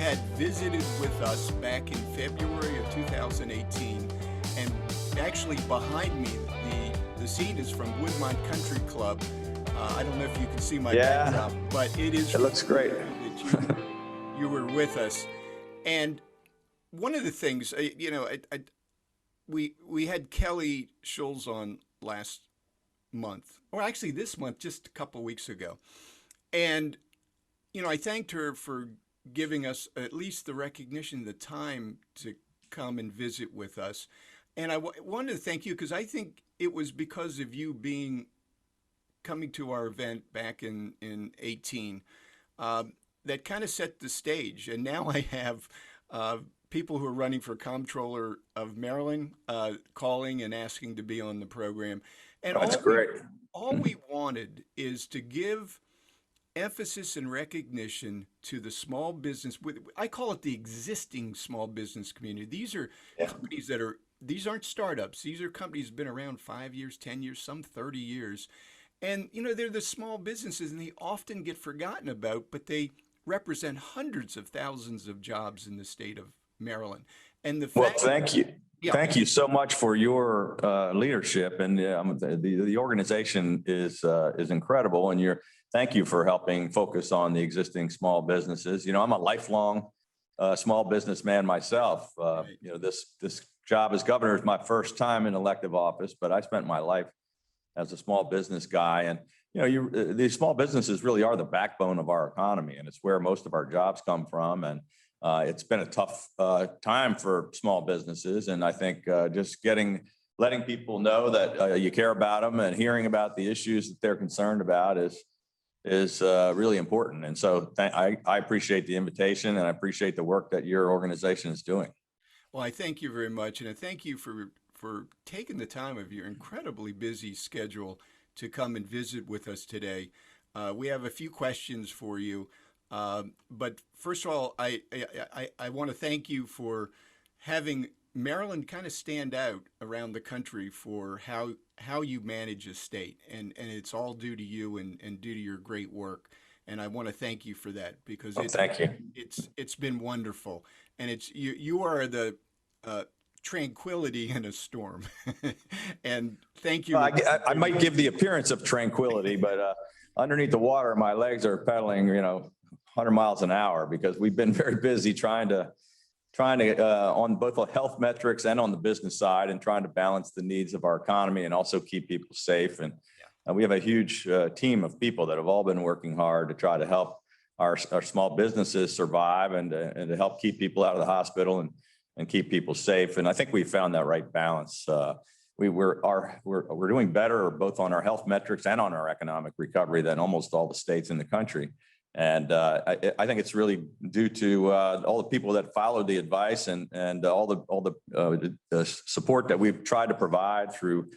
had visited with us back in February of 2018, and actually behind me, the scene is from Woodmont Country Club. I don't know if you can see my backdrop, but it looks great that you were with us. And one of the things, we had Kelly Schulz on last month, or actually this month, just a couple of weeks ago. And, I thanked her for giving us at least the recognition, the time to come and visit with us. And I wanted to thank you because I think it was because of you coming to our event back in 18 that kind of set the stage. And now I have people who are running for Comptroller of Maryland calling and asking to be on the program. And that's great. All we wanted is to give emphasis and recognition to the small business. I call it the existing small business community. These are companies these aren't startups. These are companies that have been around 5 years, 10 years, some 30 years. And, they're the small businesses, and they often get forgotten about, but they represent hundreds of thousands of jobs in the state of Maryland. And thank you. Yeah. Thank you so much for your leadership, and the organization is incredible. And thank you for helping focus on the existing small businesses. I'm a lifelong small businessman myself. This job as governor is my first time in elective office, but I spent my life as a small business guy. And these small businesses really are the backbone of our economy, and it's where most of our jobs come from. And it's been a tough time for small businesses, and I think just letting people know that you care about them and hearing about the issues that they're concerned about is really important. And so I appreciate the invitation, and I appreciate the work that your organization is doing. Well, I thank you very much, and I thank you for taking the time of your incredibly busy schedule to come and visit with us today. We have a few questions for you. But first of all, I want to thank you for having Maryland kind of stand out around the country for how you manage a state, and it's all due to you and due to your great work. And I want to thank you for that because thank you. It's been wonderful, and you are the tranquility in a storm. And thank you. I might give the appearance of tranquility, but underneath the water, my legs are pedaling, 100 miles an hour, because we've been very busy trying to on both the health metrics and on the business side, and trying to balance the needs of our economy and also keep people safe. And we have a huge team of people that have all been working hard to try to help our small businesses survive and to help keep people out of the hospital and keep people safe. And I think we found that right balance. We're doing better both on our health metrics and on our economic recovery than almost all the states in the country. And I think it's really due to all the people that followed the advice and all the support that we've tried to provide through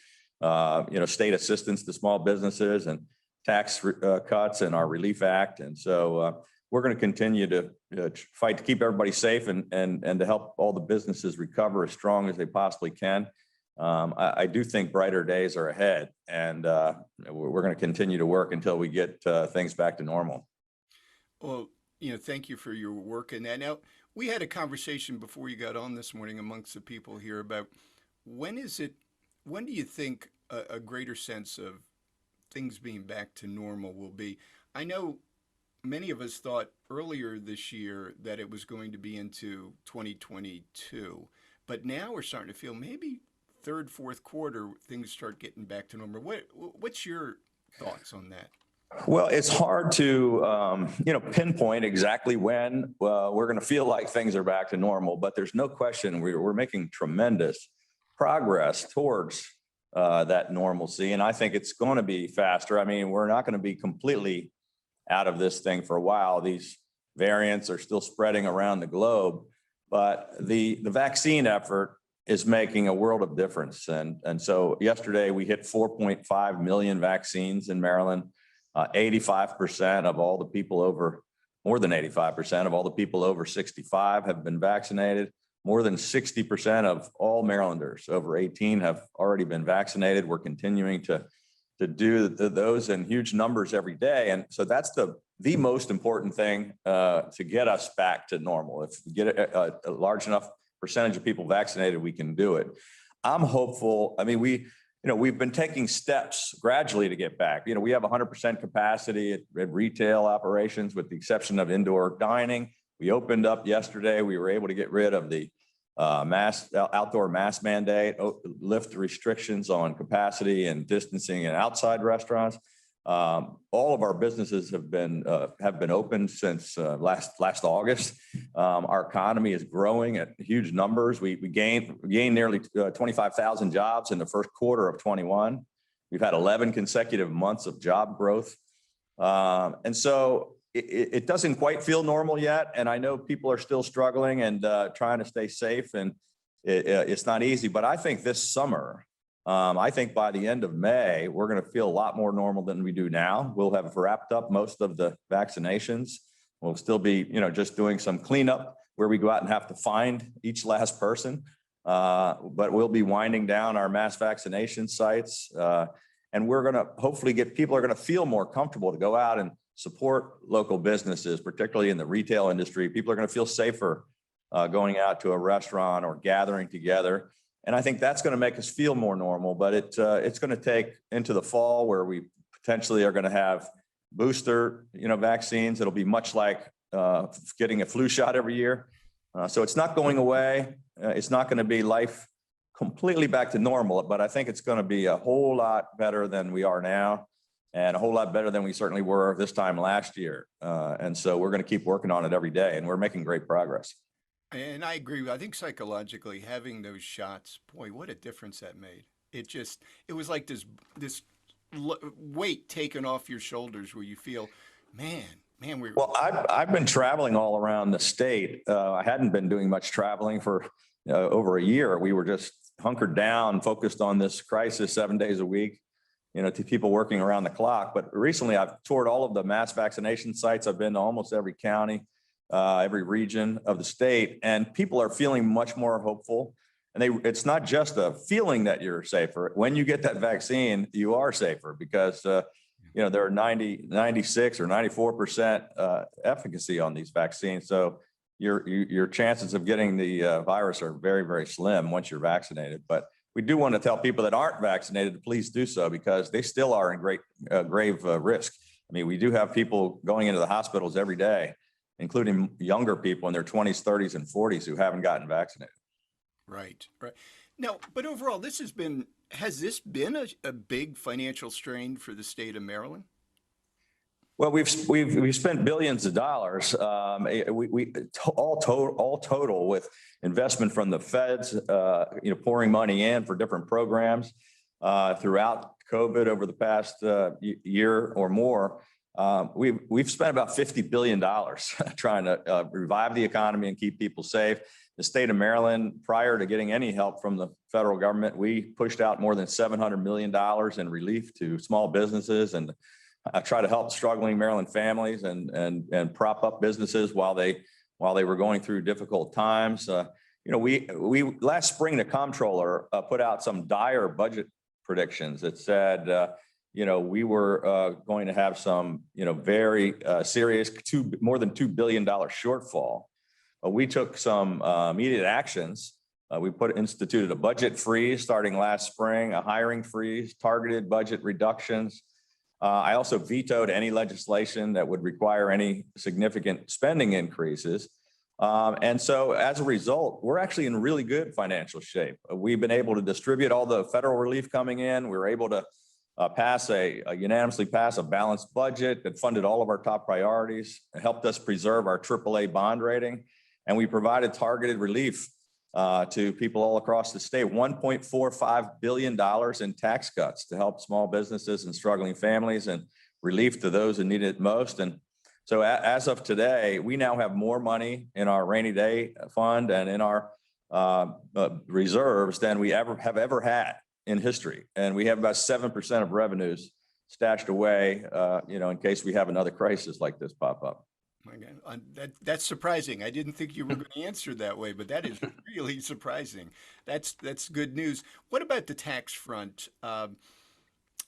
state assistance to small businesses and tax cuts and our Relief Act. And so we're going to continue to fight to keep everybody safe and to help all the businesses recover as strong as they possibly can. I do think brighter days are ahead, and we're going to continue to work until we get things back to normal. Well, thank you for your work in that. Now, we had a conversation before you got on this morning amongst the people here about when do you think a greater sense of things being back to normal will be? I know many of us thought earlier this year that it was going to be into 2022, but now we're starting to feel maybe third, fourth quarter, things start getting back to normal. What's your thoughts on that? Well, it's hard to, pinpoint exactly when we're going to feel like things are back to normal, but there's no question we're making tremendous progress towards that normalcy. And I think it's going to be faster. I mean, we're not going to be completely out of this thing for a while. These variants are still spreading around the globe, but the vaccine effort is making a world of difference. And so yesterday we hit 4.5 million vaccines in Maryland. 85% of all the people more than 85% of all the people over 65 have been vaccinated. More than 60% of all Marylanders over 18 have already been vaccinated. We're continuing to to do those in huge numbers every day. And so that's the most important thing to get us back to normal. If we get a large enough percentage of people vaccinated, we can do it. I'm hopeful. I mean, we've been taking steps gradually to get back. We have 100% capacity at retail operations, with the exception of indoor dining. We opened up yesterday. We were able to get rid of the outdoor mask mandate, lift restrictions on capacity and distancing in outside restaurants. All of our businesses have been open since last August. Our economy is growing at huge numbers. We gained nearly 25,000 jobs in the first quarter of 21. We've had 11 consecutive months of job growth. And so it doesn't quite feel normal yet. And I know people are still struggling and trying to stay safe, and it's not easy. But I think this summer, I think by the end of May, we're going to feel a lot more normal than we do now. We'll have wrapped up most of the vaccinations. We'll still be, just doing some cleanup where we go out and have to find each last person. But we'll be winding down our mass vaccination sites. And we're going to hopefully people are going to feel more comfortable to go out and support local businesses, particularly in the retail industry. People are going to feel safer going out to a restaurant or gathering together. And I think that's going to make us feel more normal, but it's going to take into the fall where we potentially are going to have booster, vaccines. It'll be much like getting a flu shot every year. So it's not going away. It's not going to be life completely back to normal, but I think it's going to be a whole lot better than we are now, and a whole lot better than we certainly were this time last year. And so we're going to keep working on it every day, and we're making great progress. And I agree. I think psychologically having those shots, boy, what a difference that made. It was like this weight taken off your shoulders where you feel, man, we're. Well, I've been traveling all around the state. I hadn't been doing much traveling for over a year. We were just hunkered down, focused on this crisis 7 days a week, to people working around the clock. But recently I've toured all of the mass vaccination sites. I've been to almost every county, every region of the state, and people are feeling much more hopeful. And it's not just a feeling that you're safer. When you get that vaccine, you are safer because, there are 96 or 94% efficacy on these vaccines. So your chances of getting the virus are very, very slim once you're vaccinated. But we do want to tell people that aren't vaccinated to please do so, because they still are in grave risk. I mean, we do have people going into the hospitals every day, including younger people in their 20s, 30s, and 40s who haven't gotten vaccinated. Right. Now, but overall, has this been a big financial strain for the state of Maryland? Well, we've spent billions of dollars. All total with investment from the feds, pouring money in for different programs throughout COVID over the past year or more. We've spent about $50 billion trying to revive the economy and keep people safe. The state of Maryland, prior to getting any help from the federal government, we pushed out more than $700 million in relief to small businesses and try to help struggling Maryland families and prop up businesses while they were going through difficult times. We last spring, the comptroller put out some dire budget predictions that said, we were going to have some, very serious more than $2 billion shortfall. We took some immediate actions. We instituted a budget freeze starting last spring, a hiring freeze, targeted budget reductions. I also vetoed any legislation that would require any significant spending increases. And so as a result, we're actually in really good financial shape. We've been able to distribute all the federal relief coming in. We were able to unanimously pass a balanced budget that funded all of our top priorities, helped us preserve our AAA bond rating. And we provided targeted relief to people all across the state, $1.45 billion in tax cuts to help small businesses and struggling families, and relief to those who need it most. And so as of today, we now have more money in our rainy day fund and in our reserves than we have ever had in history. And we have about 7% of revenues stashed away, in case we have another crisis like this pop up. That's surprising. I didn't think you were going to answer that way, but that is really surprising. That's good news. What about the tax front?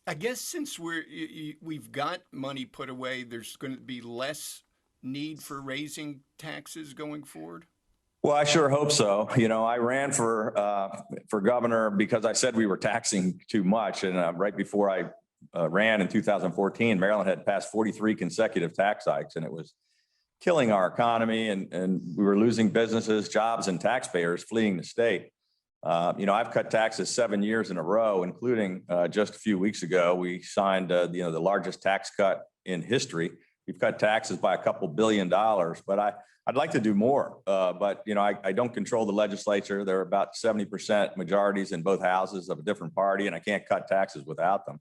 I guess since we've got money put away, there's going to be less need for raising taxes going forward. Well, I sure hope so. You know, I ran for governor because I said we were taxing too much. And right before I ran in 2014, Maryland had passed 43 consecutive tax hikes, and it was killing our economy. And we were losing businesses, jobs, and taxpayers fleeing the state. You know, I've cut taxes 7 years in a row, including just a few weeks ago, we signed, the largest tax cut in history. We've cut taxes by a couple $1 billion, but I'd like to do more. But, you know, I don't control the legislature. There are about 70% majorities in both houses of a different party, and I can't cut taxes without them.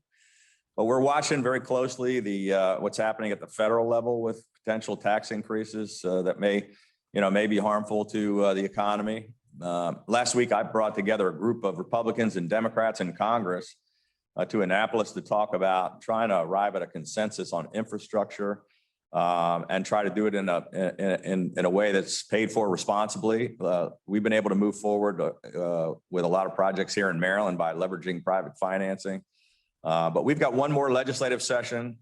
But we're watching very closely what's happening at the federal level with potential tax increases that may be harmful to the economy. Last week, I brought together a group of Republicans and Democrats in Congress to Annapolis to talk about trying to arrive at a consensus on infrastructure and try to do it in a way that's paid for responsibly. We've been able to move forward with a lot of projects here in Maryland by leveraging private financing. But we've got one more legislative session,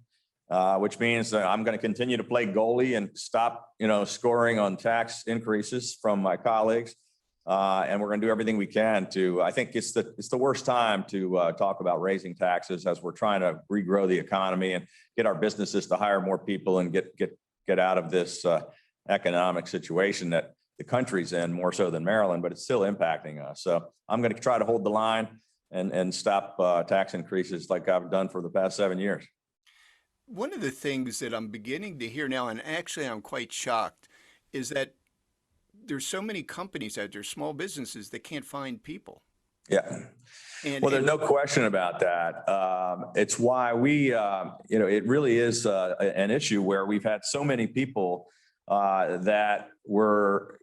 which means that I'm going to continue to play goalie and stop, scoring on tax increases from my colleagues. And we're going to do everything we can to. I think it's the worst time to talk about raising taxes as we're trying to regrow the economy and get our businesses to hire more people and get out of this economic situation that the country's in, more so than Maryland, but it's still impacting us. So I'm going to try to hold the line and stop tax increases like I've done for the past 7 years. One of the things that I'm beginning to hear now, and actually I'm quite shocked, is that there's so many companies out there, small businesses, that can't find people. Yeah. Well, there's no question about that. It's why it really is an issue where we've had so many people that were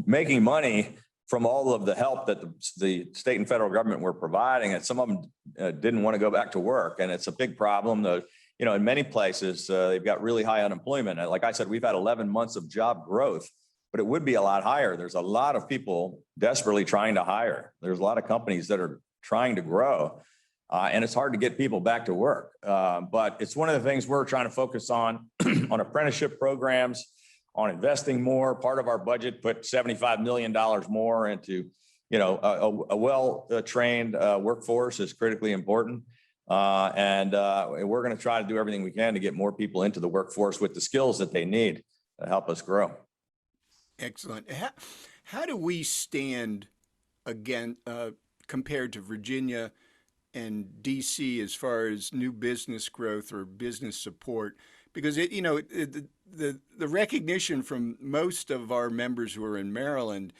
making money from all of the help that the state and federal government were providing, and some of them didn't want to go back to work, and it's a big problem. In many places, they've got really high unemployment. And like I said, we've had 11 months of job growth, but it would be a lot higher. There's a lot of people desperately trying to hire. There's a lot of companies that are trying to grow, and it's hard to get people back to work. But it's one of the things we're trying to focus on apprenticeship programs, on investing more. Part of our budget put $75 million more into, a well-trained workforce is critically important. And we're going to try to do everything we can to get more people into the workforce with the skills that they need to help us grow. Excellent. How do we stand again compared to Virginia and DC as far as new business growth or business support? Because the recognition from most of our members who are in Maryland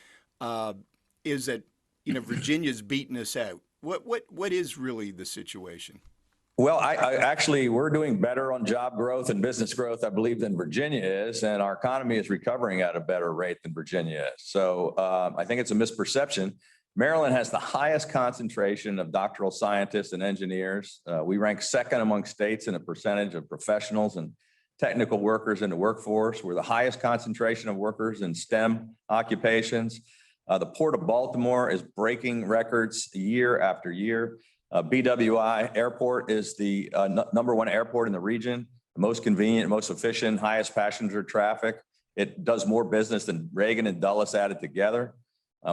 is that Virginia's beaten us out. What is really the situation? Well, I actually, we're doing better on job growth and business growth, I believe, than Virginia is, and our economy is recovering at a better rate than Virginia is. So I think it's a misperception. Maryland has the highest concentration of doctoral scientists and engineers. We rank second among states in a percentage of professionals and technical workers in the workforce. We're the highest concentration of workers in STEM occupations. The Port of Baltimore is breaking records year after year. BWI Airport is the number one airport in the region, the most convenient, most efficient, highest passenger traffic. It does more business than Reagan and Dulles added together.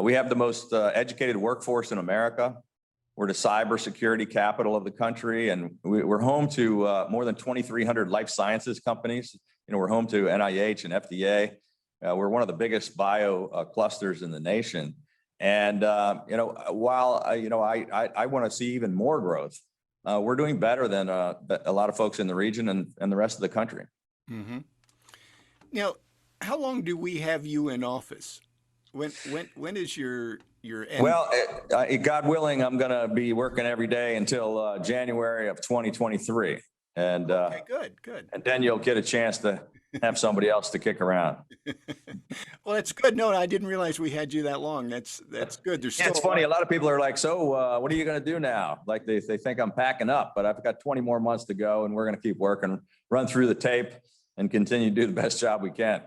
We have the most educated workforce in America. We're the cybersecurity capital of the country, and we're home to more than 2,300 life sciences companies. We're home to NIH and FDA. We're one of the biggest bio clusters in the nation. And, while, I want to see even more growth, we're doing better than a lot of folks in the region and the rest of the country. Mm-hmm. Now, how long do we have you in office? When is your end? Well, God willing, I'm going to be working every day until January of 2023. And okay, good. And then you'll get a chance to have somebody else to kick around. Well, that's good. No, I didn't realize we had you that long. That's good. There's still it's funny. A lot of people are like, so what are you going to do now? Like they think I'm packing up, but I've got 20 more months to go, and we're going to keep working, run through the tape, and continue to do the best job we can.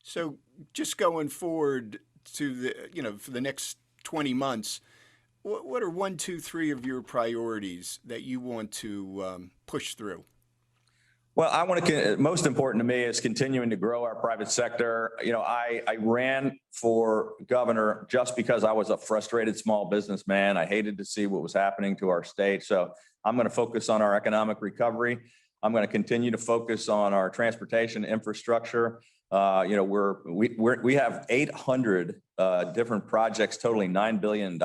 So just going forward to for the next 20 months, what are one, two, three of your priorities that you want to push through? Well, most important to me is continuing to grow our private sector. I ran for governor just because I was a frustrated small businessman. I hated to see what was happening to our state. So I'm going to focus on our economic recovery. I'm going to continue to focus on our transportation infrastructure. We have 800 different projects totaling $9 billion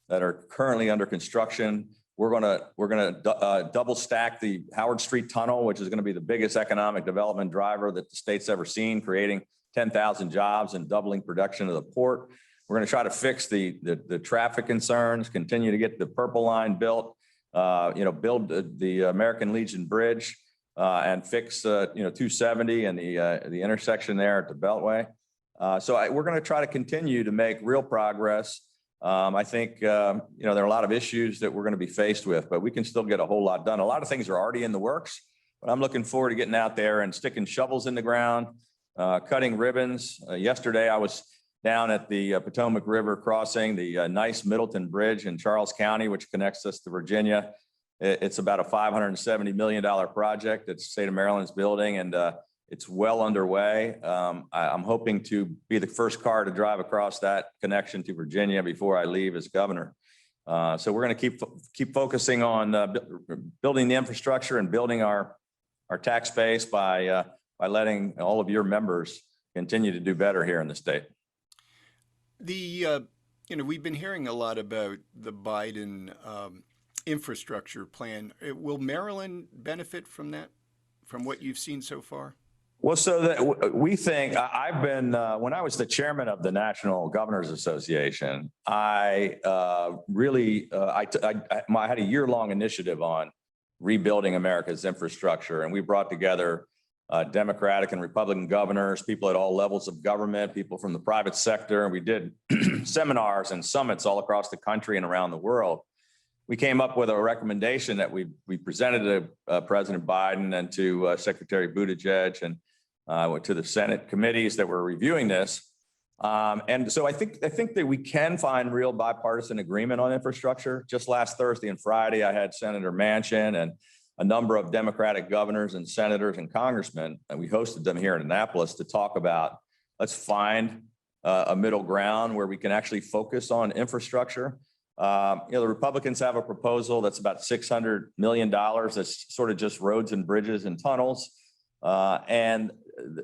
that are currently under construction. We're going to double stack the Howard Street Tunnel, which is going to be the biggest economic development driver that the state's ever seen, creating 10,000 jobs and doubling production of the port. We're going to try to fix the traffic concerns, continue to get the Purple Line built, build the American Legion Bridge, and fix 270 and the intersection there at the Beltway. We're going to try to continue to make real progress. I think, there are a lot of issues that we're going to be faced with, but we can still get a whole lot done. A lot of things are already in the works, but I'm looking forward to getting out there and sticking shovels in the ground, cutting ribbons. Yesterday, I was down at the Potomac River crossing, the nice Middleton Bridge in Charles County, which connects us to Virginia. It's about a $570 million project that the state of Maryland's building, and it's well underway. I'm hoping to be the first car to drive across that connection to Virginia before I leave as governor. So we're going to keep focusing on building the infrastructure and building our tax base by letting all of your members continue to do better here in the state. We've been hearing a lot about the Biden infrastructure plan. Will Maryland benefit from that, from what you've seen so far? Well, so that we think I've been when I was the chairman of the National Governors Association, I had a year-long initiative on rebuilding America's infrastructure, and we brought together Democratic and Republican governors, people at all levels of government, people from the private sector, and we did seminars and summits all across the country and around the world. We came up with a recommendation that we presented to President Biden and to Secretary Buttigieg and to the Senate committees that were reviewing this. And so I think that we can find real bipartisan agreement on infrastructure. Just last Thursday and Friday, I had Senator Manchin and a number of Democratic governors and senators and congressmen, and we hosted them here in Annapolis to talk about, let's find a middle ground where we can actually focus on infrastructure. The Republicans have a proposal that's about $600 million. That's sort of just roads and bridges and tunnels. And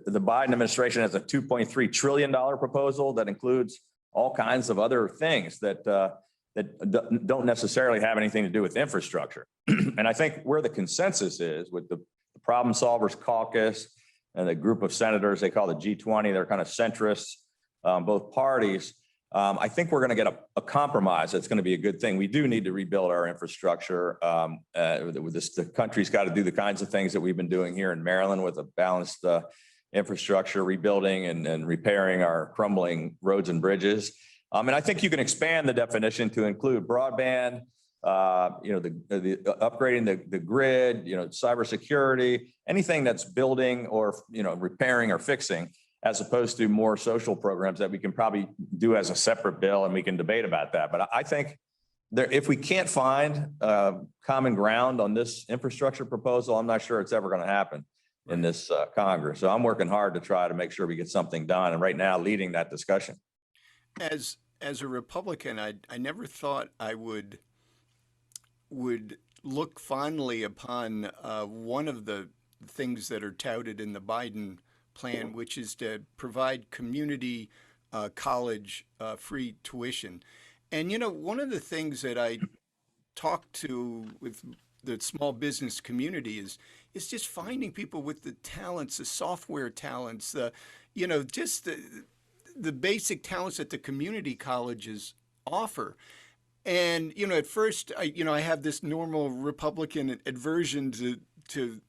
the Biden administration has a $2.3 trillion proposal that includes all kinds of other things that don't necessarily have anything to do with infrastructure. And I think where the consensus is with the Problem Solvers Caucus and the group of senators they call the G20, they're kind of centrists, both parties. I think we're going to get a compromise that's going to be a good thing. We do need to rebuild our infrastructure. The country's got to do the kinds of things that we've been doing here in Maryland with a balanced infrastructure, rebuilding and repairing our crumbling roads and bridges. And I think you can expand the definition to include broadband, the upgrading the grid, cybersecurity, anything that's building or, repairing or fixing, as opposed to more social programs that we can probably do as a separate bill, and we can debate about that. But I think if we can't find common ground on this infrastructure proposal, I'm not sure it's ever going to happen in this Congress. So I'm working hard to try to make sure we get something done, and right now leading that discussion. As a Republican, I never thought I would look fondly upon one of the things that are touted in the Biden plan, which is to provide community college free tuition. And, one of the things that I talk to with the small business community is just finding people with the talents, the software talents, just the basic talents that the community colleges offer. And, at first, I have this normal Republican aversion to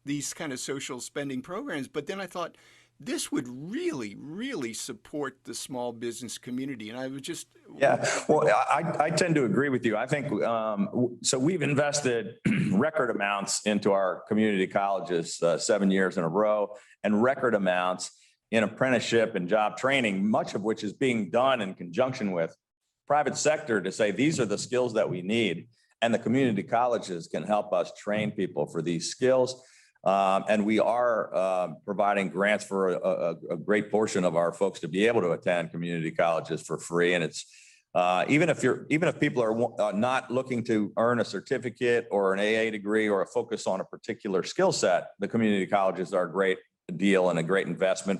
these kind of social spending programs. But then I thought this would really, really support the small business community. And I was just... Yeah, well, I tend to agree with you. I think, so we've invested record amounts into our community colleges 7 years in a row, and record amounts in apprenticeship and job training, much of which is being done in conjunction with private sector to say, these are the skills that we need. And the community colleges can help us train people for these skills. And we are providing grants for a great portion of our folks to be able to attend community colleges for free. And it's even if people are not looking to earn a certificate or an AA degree or a focus on a particular skill set, the community colleges are a great deal and a great investment.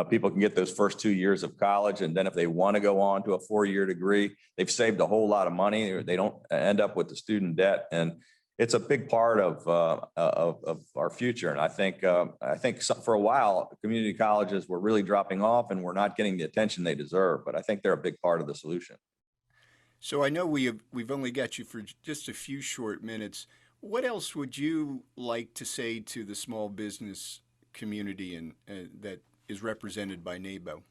People can get those first 2 years of college, and then if they want to go on to a 4-year degree, they've saved a whole lot of money. They don't end up with the student debt, and it's a big part of our future. And I think for a while, community colleges were really dropping off, and we're not getting the attention they deserve. But I think they're a big part of the solution. So I know we've only got you for just a few short minutes. What else would you like to say to the small business community and that is represented by NABOE?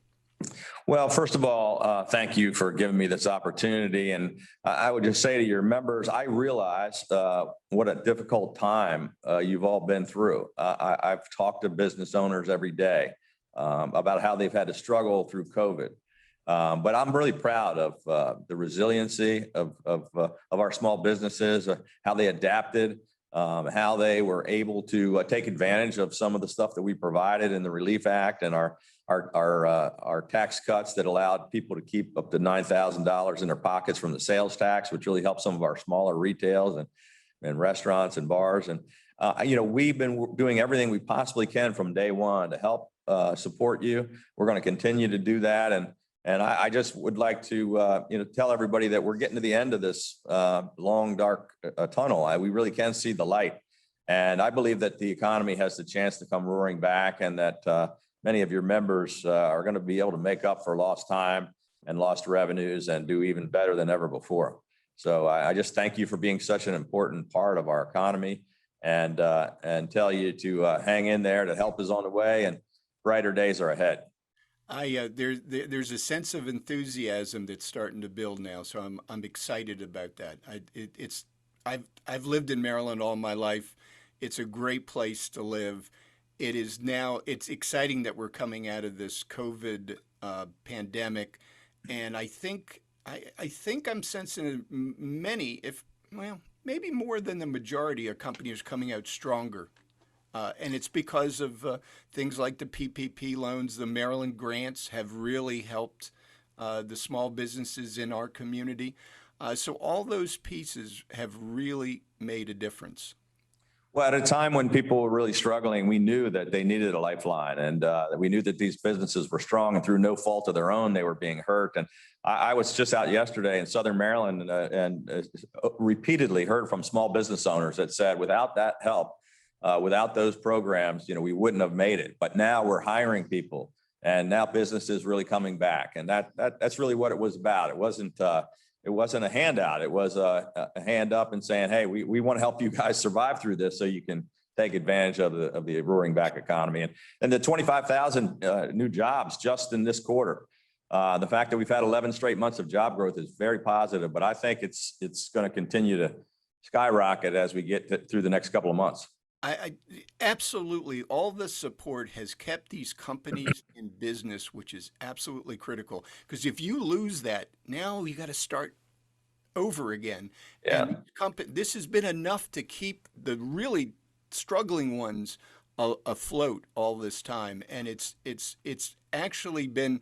Well, first of all, thank you for giving me this opportunity. And I would just say to your members, I realize what a difficult time you've all been through. I've talked to business owners every day about how they've had to struggle through COVID. But I'm really proud of the resiliency of our small businesses, how they adapted, how they were able to take advantage of some of the stuff that we provided in the Relief Act and our tax cuts that allowed people to keep up to $9,000 in their pockets from the sales tax, which really helped some of our smaller retails and restaurants and bars. And we've been doing everything we possibly can from day one to help support you. We're going to continue to do that. And I just would like to, tell everybody that we're getting to the end of this long, dark tunnel. We really can see the light. And I believe that the economy has the chance to come roaring back, and that many of your members are going to be able to make up for lost time and lost revenues and do even better than ever before. So I just thank you for being such an important part of our economy, and tell you to hang in there. The help is on the way, and brighter days are ahead. There's a sense of enthusiasm that's starting to build now, so I'm excited about that. I've lived in Maryland all my life. It's a great place to live. It's exciting that we're coming out of this COVID pandemic, and I think I'm sensing maybe more than the majority of companies coming out stronger. And it's because of things like the PPP loans. The Maryland grants have really helped the small businesses in our community. So all those pieces have really made a difference. Well, at a time when people were really struggling, we knew that they needed a lifeline, and we knew that these businesses were strong, and through no fault of their own, they were being hurt. And I was just out yesterday in Southern Maryland and repeatedly heard from small business owners that said, without that help, without those programs, we wouldn't have made it. But now we're hiring people, and now business is really coming back. And that's really what it was about. It wasn't a handout. It was a hand up and saying, hey, we want to help you guys survive through this so you can take advantage of the roaring back economy. And the 25,000 new jobs just in this quarter. The fact that we've had 11 straight months of job growth is very positive, but I think it's going to continue to skyrocket as we get through the next couple of months. I absolutely, all the support has kept these companies in business, which is absolutely critical. Because if you lose that, now you got to start over again. Yeah. And this has been enough to keep the really struggling ones afloat all this time. And it's actually been,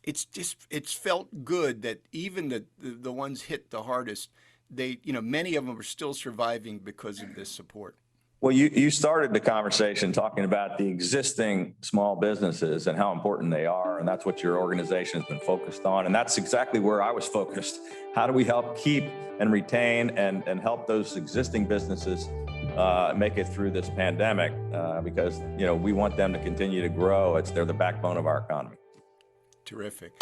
it's felt good that even the ones hit the hardest, many of them are still surviving because of this support. Well, you started the conversation talking about the existing small businesses and how important they are. And that's what your organization has been focused on. And that's exactly where I was focused. How do we help keep and retain and help those existing businesses make it through this pandemic? Because, we want them to continue to grow. They're the backbone of our economy. Terrific.